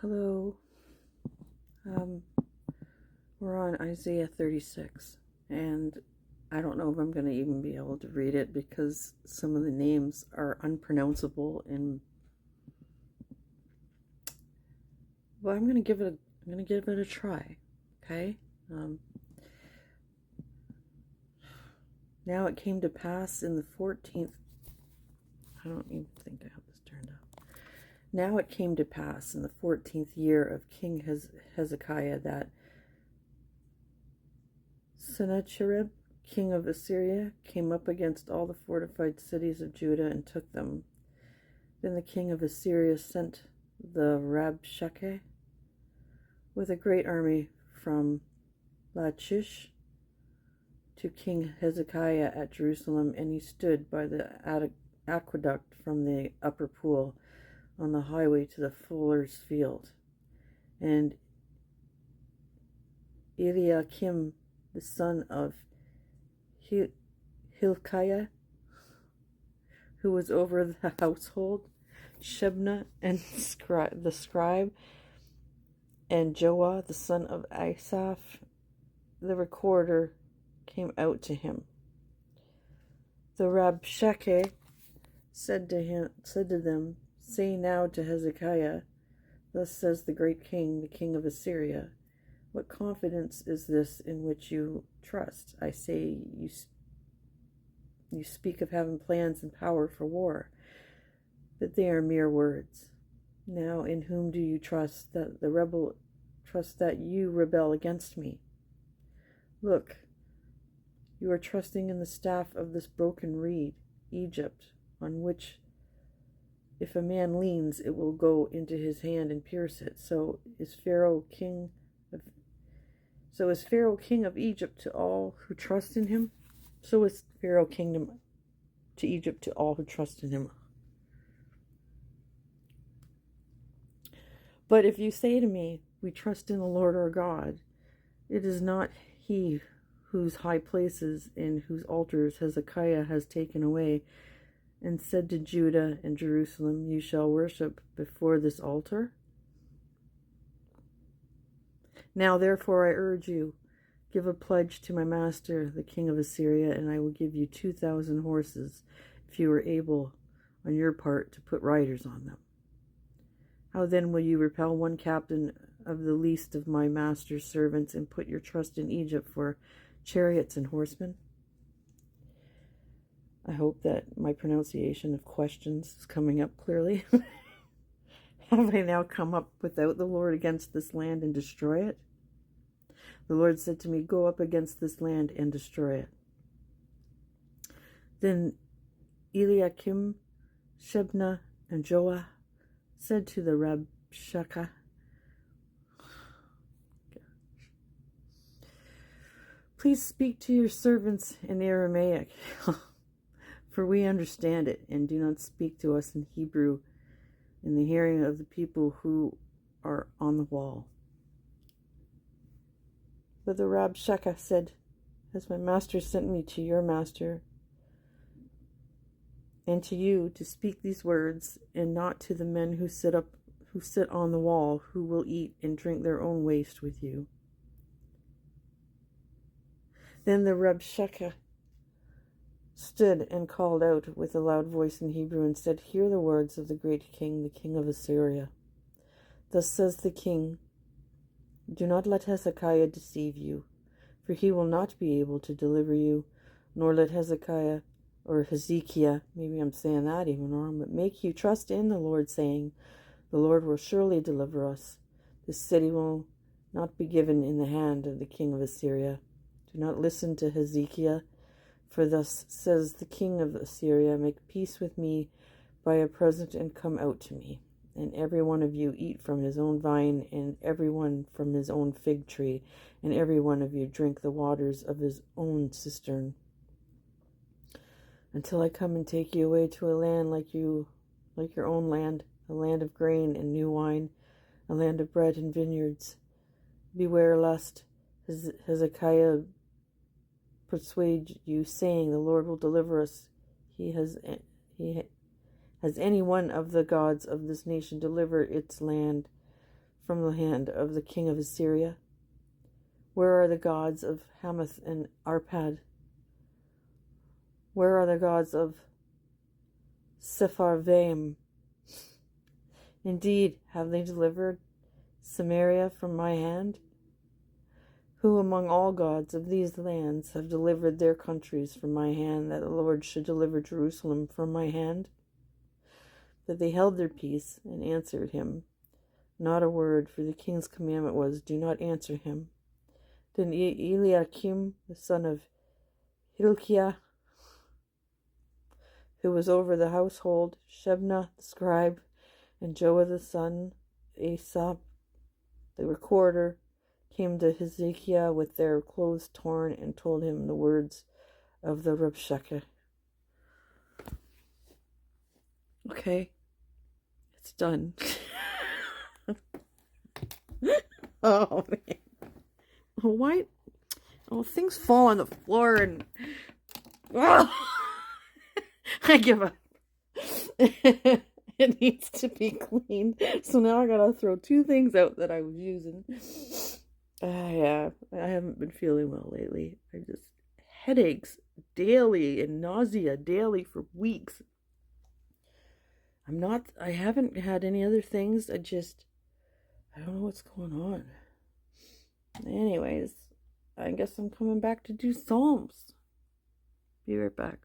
Hello. Um, we're on Isaiah 36, and I don't know if I'm going to even be able to read it because some of the names are unpronounceable. But I'm going to give it a try. Okay. Now it came to pass in the 14th. I don't even think I have this turned up. Now it came to pass in the 14th year of King Hezekiah that Sennacherib, king of Assyria, came up against all the fortified cities of Judah and took them. Then the king of Assyria sent the Rabshakeh with a great army from Lachish to King Hezekiah at Jerusalem, and he stood by the aqueduct from the upper pool on the highway to the fuller's field. And Eliakim, the son of Hilkiah, who was over the household, Shebna and the scribe, and Joah, the son of Asaph, the recorder, came out to him. The Rabshakeh said to them, "Say now to Hezekiah, thus says the great king, the king of Assyria, what confidence is this in which you trust? I say you speak of having plans and power for war, but they are mere words. Now in whom do you trust that you rebel against me? Look, you are trusting in the staff of this broken reed, Egypt, on which if a man leans, it will go into his hand and pierce it. So is Pharaoh king of Egypt to all who trust in him? So is Pharaoh kingdom to Egypt to all who trust in him. But if you say to me, we trust in the Lord our God, it is not he whose high places and whose altars Hezekiah has taken away, and said to Judah and Jerusalem, you shall worship before this altar? Now therefore I urge you, give a pledge to my master, the king of Assyria, and I will give you 2,000 horses, if you are able on your part to put riders on them. How then will you repel one captain of the least of my master's servants and put your trust in Egypt for chariots and horsemen? I hope that my pronunciation of questions is coming up clearly. Have I now come up without the Lord against this land and destroy it? The Lord said to me, go up against this land and destroy it. Then Eliakim, Shebna, and Joah said to the Rabshakeh, please speak to your servants in Aramaic, for we understand it, and do not speak to us in Hebrew in the hearing of the people who are on the wall. But the Rabshakeh said, as my master sent me to your master and to you to speak these words, and not to the men who sit on the wall, who will eat and drink their own waste with you. Then the Rabshakeh stood and called out with a loud voice in Hebrew and said, hear the words of the great king, the king of Assyria. Thus says the king, do not let Hezekiah deceive you, for he will not be able to deliver you, nor let Hezekiah or Hezekiah, maybe I'm saying that even wrong, but make you trust in the Lord, saying, the Lord will surely deliver us. This city will not be given in the hand of the king of Assyria. Do not listen to Hezekiah, for thus says the king of Assyria, make peace with me by a present and come out to me. And every one of you eat from his own vine, and every one from his own fig tree, and every one of you drink the waters of his own cistern, until I come and take you away to a land like your own land, a land of grain and new wine, a land of bread and vineyards. Beware lest Hezekiah persuade you, saying, the Lord will deliver us. Has any one of the gods of this nation delivered its land from the hand of the king of Assyria? Where are the gods of Hamath and Arpad? Where are the gods of Sepharvaim? Indeed, have they delivered Samaria from my hand? Who among all gods of these lands have delivered their countries from my hand, that the Lord should deliver Jerusalem from my hand? But they held their peace and answered him not a word, for the king's commandment was, do not answer him. Then Eliakim, the son of Hilkiah, who was over the household, Shebna the scribe, and Joah the son, Asaph the recorder, came to Hezekiah with their clothes torn and told him the words of the Rabshakeh. Okay, it's done. Oh, man. Why? Oh, things fall on the floor and... Oh, I give up. It needs to be cleaned. So now I gotta throw 2 things out that I was using. Yeah, I haven't been feeling well lately. I just... headaches daily and nausea daily for weeks. I haven't had any other things. I don't know what's going on. Anyways, I guess I'm coming back to do Psalms. Be right back.